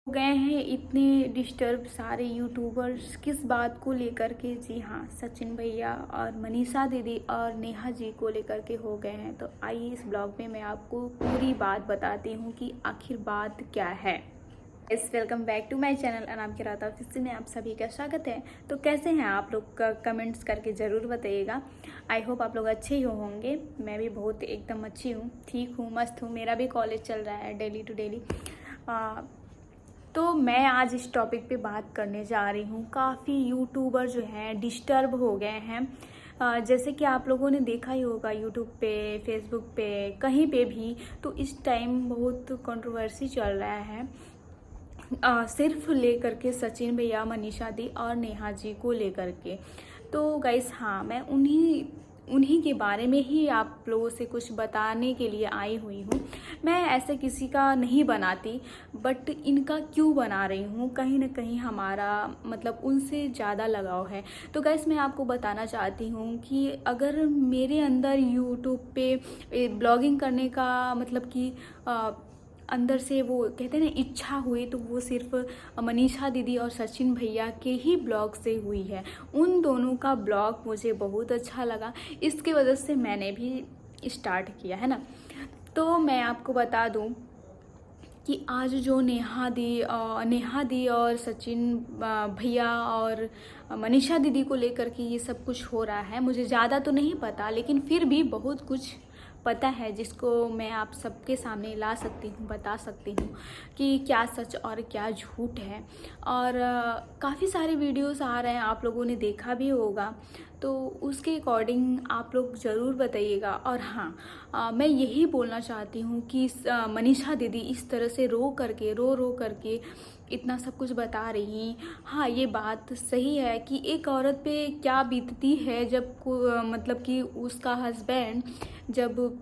हो गए हैं इतने डिस्टर्ब सारे यूट्यूबर्स किस बात को लेकर के। जी हाँ, सचिन भैया और मनीषा दीदी और नेहा जी को लेकर के हो गए हैं। तो आइए इस ब्लॉग में मैं आपको पूरी बात बताती हूँ कि आखिर बात क्या है। इस welcome back to my channel अनाम के राता फिर से में आप सभी का स्वागत है। तो कैसे हैं आप लोग का कमेंट्स करके ज़रूर बताइएगा। आई होप आप लोग अच्छे ही होंगे। मैं भी बहुत एकदम अच्छी हूँ, ठीक हूँ, मस्त हूँ। मेरा भी कॉलेज चल रहा है डेली टू डेली। तो मैं आज इस टॉपिक पे बात करने जा रही हूँ। काफ़ी यूट्यूबर जो हैं डिस्टर्ब हो गए हैं। जैसे कि आप लोगों ने देखा ही होगा यूट्यूब पे, फेसबुक पे, कहीं पे भी। तो इस टाइम बहुत कंट्रोवर्सी चल रहा है सिर्फ लेकर के सचिन भैया, मनीषा दी और नेहा जी को लेकर के। तो गाइस हाँ, मैं उन्हीं के बारे में ही आप लोगों से कुछ बताने के लिए आई हुई हूँ। मैं ऐसे किसी का नहीं बनाती, बट इनका क्यों बना रही हूँ, कहीं ना कहीं हमारा मतलब उनसे ज़्यादा लगाव है। तो गाइस मैं आपको बताना चाहती हूँ कि अगर मेरे अंदर यूट्यूब पे ब्लॉगिंग करने का मतलब कि अंदर से वो कहते हैं ना इच्छा हुई, तो वो सिर्फ मनीषा दीदी और सचिन भैया के ही ब्लॉग से हुई है। उन दोनों का ब्लॉग मुझे बहुत अच्छा लगा, इसकी वजह से मैंने भी स्टार्ट किया है ना। तो मैं आपको बता दूं कि आज जो नेहा दी और सचिन भैया और मनीषा दीदी को लेकर के ये सब कुछ हो रहा है, मुझे ज़्यादा तो नहीं पता, लेकिन फिर भी बहुत कुछ पता है जिसको मैं आप सबके सामने ला सकती हूँ, बता सकती हूँ कि क्या सच और क्या झूठ है। और काफ़ी सारे वीडियोस आ रहे हैं, आप लोगों ने देखा भी होगा, तो उसके अकॉर्डिंग आप लोग ज़रूर बताइएगा। और हाँ, मैं यही बोलना चाहती हूँ कि मनीषा दीदी इस तरह से रो करके इतना सब कुछ बता रही। हाँ, ये बात सही है कि एक औरत पे क्या बीतती है जब मतलब कि उसका हस्बैंड जब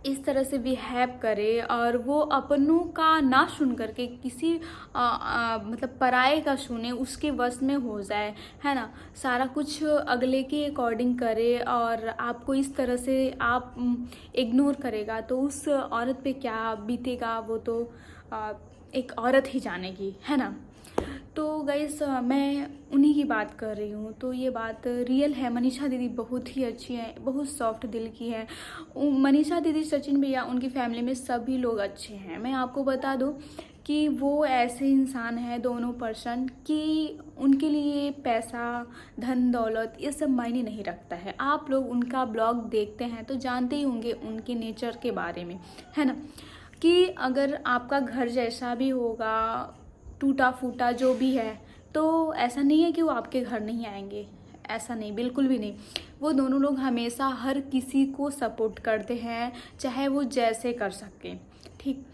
इस तरह से बिहेव करे और वो अपनों का ना सुन करके किसी मतलब पराये का सुने, उसके वश में हो जाए, है ना। सारा कुछ अगले के अकॉर्डिंग करे और आपको इस तरह से आप इग्नोर करेगा, तो उस औरत पे क्या बीतेगा वो तो एक औरत ही जानेगी, है ना। तो गाइस मैं उन्हीं की बात कर रही हूँ। तो ये बात रियल है। मनीषा दीदी बहुत ही अच्छी है, बहुत सॉफ्ट दिल की है। मनीषा दीदी, सचिन भैया, उनकी फैमिली में सभी लोग अच्छे हैं। मैं आपको बता दूँ कि वो ऐसे इंसान है, दोनों पर्सन, कि उनके लिए पैसा, धन दौलत ये सब मायने नहीं रखता है। आप लोग उनका ब्लॉग देखते हैं तो जानते ही होंगे उनके नेचर के बारे में, है ना। कि अगर आपका घर जैसा भी होगा, टूटा फूटा जो भी है, तो ऐसा नहीं है कि वो आपके घर नहीं आएंगे, ऐसा नहीं, बिल्कुल भी नहीं। वो दोनों लोग हमेशा हर किसी को सपोर्ट करते हैं, चाहे वो जैसे कर सकें, ठीक।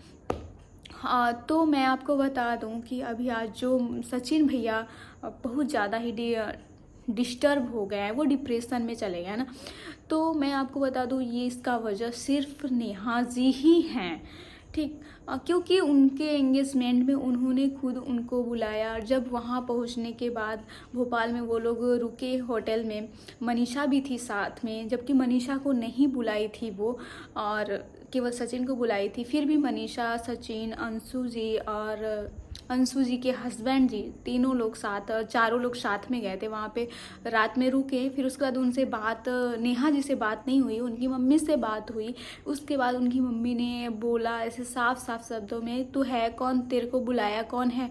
हाँ, तो मैं आपको बता दूं कि अभी आज जो सचिन भैया बहुत ज़्यादा ही डिस्टर्ब हो गया है, वो डिप्रेशन में चले गए ना। तो मैं आपको बता दूं ये इसका वजह सिर्फ नेहा जी ही हैं, ठीक। क्योंकि उनके एंगेजमेंट में उन्होंने खुद उनको बुलाया। जब वहाँ पहुँचने के बाद भोपाल में वो लोग रुके होटल में, मनीषा भी थी साथ में, जबकि मनीषा को नहीं बुलाई थी वो, और केवल सचिन को बुलाई थी। फिर भी मनीषा, सचिन, अंशु जी के हस्बैंड जी, तीनों लोग साथ, चारों लोग साथ में गए थे वहाँ पे। रात में रुके, फिर उसके बाद उनसे बात, नेहा जी से बात नहीं हुई, उनकी मम्मी से बात हुई। उसके बाद उनकी मम्मी ने बोला ऐसे साफ साफ शब्दों में, तू है कौन, तेरे को बुलाया कौन है।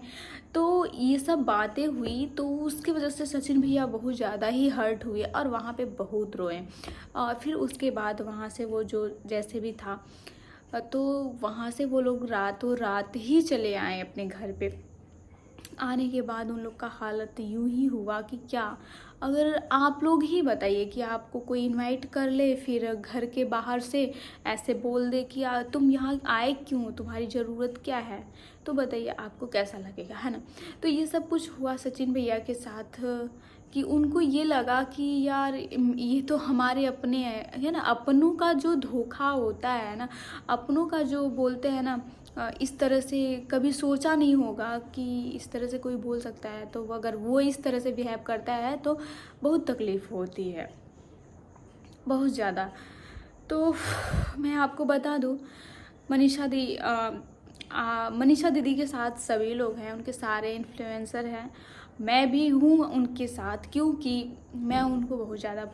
तो ये सब बातें हुई, तो उसकी वजह से सचिन भैया बहुत ज़्यादा ही हर्ट हुए और वहाँ पे बहुत रोए। और फिर उसके बाद वहाँ से वो जो जैसे भी था, तो वहाँ से वो लोग रातों रात ही चले आए अपने घर पे। आने के बाद उन लोग का हालत यूं ही हुआ कि क्या, अगर आप लोग ही बताइए कि आपको कोई इनवाइट कर ले, फिर घर के बाहर से ऐसे बोल दे कि तुम यहाँ आए क्यों, तुम्हारी ज़रूरत क्या है, तो बताइए आपको कैसा लगेगा, है ना। तो ये सब कुछ हुआ सचिन भैया के साथ कि उनको ये लगा कि यार ये तो हमारे अपने हैं, है ना। अपनों का जो धोखा होता है ना, अपनों का जो बोलते हैं ना, इस तरह से कभी सोचा नहीं होगा कि इस तरह से कोई बोल सकता है। तो अगर वो इस तरह से बिहेव करता है तो बहुत तकलीफ़ होती है, बहुत ज़्यादा। तो मैं आपको बता दूँ, मनीषा दी मनीषा दीदी के साथ सभी लोग हैं, उनके सारे इन्फ्लुएंसर हैं, मैं भी हूँ उनके साथ, क्योंकि मैं उनको बहुत ज़्यादा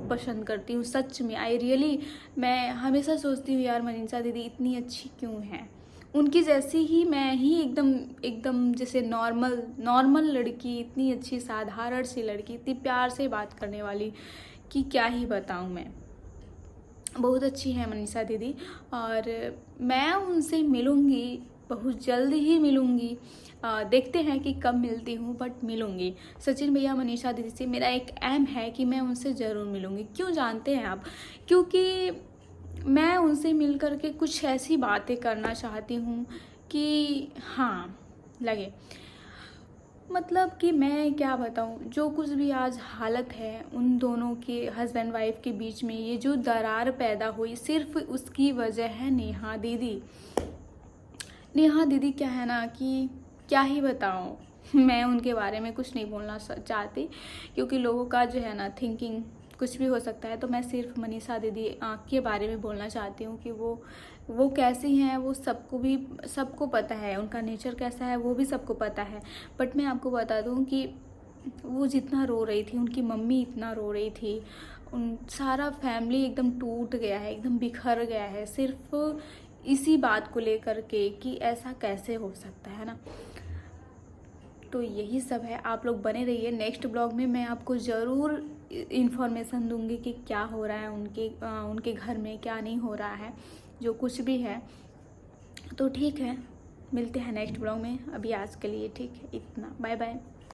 पसंद करती हूँ। सच में आई रियली, मैं हमेशा सोचती हूँ यार मनीषा दीदी इतनी अच्छी क्यों हैं, उनकी जैसी ही मैं ही एकदम एकदम जैसे नॉर्मल लड़की, इतनी अच्छी साधारण सी लड़की, इतनी प्यार से बात करने वाली कि क्या ही बताऊँ मैं। बहुत अच्छी है मनीषा दीदी, और मैं उनसे मिलूँगी, बहुत जल्द ही मिलूँगी। देखते हैं कि कब मिलती हूँ, बट मिलूँगी। सचिन भैया मनीषा दीदी से मेरा एक एम है कि मैं उनसे ज़रूर मिलूँगी। क्यों जानते हैं आप? क्योंकि मैं उनसे मिल कर के कुछ ऐसी बातें करना चाहती हूँ कि हाँ लगे, मतलब कि मैं क्या बताऊँ, जो कुछ भी आज हालत है उन दोनों के हस्बैंड वाइफ के बीच में, ये जो दरार पैदा हुई सिर्फ उसकी वजह है नेहा दीदी। नेहा दीदी क्या है ना कि क्या ही बताऊँ, मैं उनके बारे में कुछ नहीं बोलना चाहती, क्योंकि लोगों का जो है ना थिंकिंग कुछ भी हो सकता है। तो मैं सिर्फ मनीषा दीदी के बारे में बोलना चाहती हूँ कि वो कैसी हैं, वो सबको पता है, उनका नेचर कैसा है वो भी सबको पता है। बट मैं आपको बता दूँ कि वो जितना रो रही थी, उनकी मम्मी इतना रो रही थी, उन सारा फैमिली एकदम टूट गया है, एकदम बिखर गया है, सिर्फ इसी बात को लेकर के कि ऐसा कैसे हो सकता है ना। तो यही सब है, आप लोग बने रहिए। नेक्स्ट ब्लॉग में मैं आपको ज़रूर इन्फॉर्मेशन दूंगी कि क्या हो रहा है उनके घर में, क्या नहीं हो रहा है, जो कुछ भी है। तो ठीक है, मिलते हैं नेक्स्ट ब्लॉग में। अभी आज के लिए ठीक है, इतना, बाय बाय।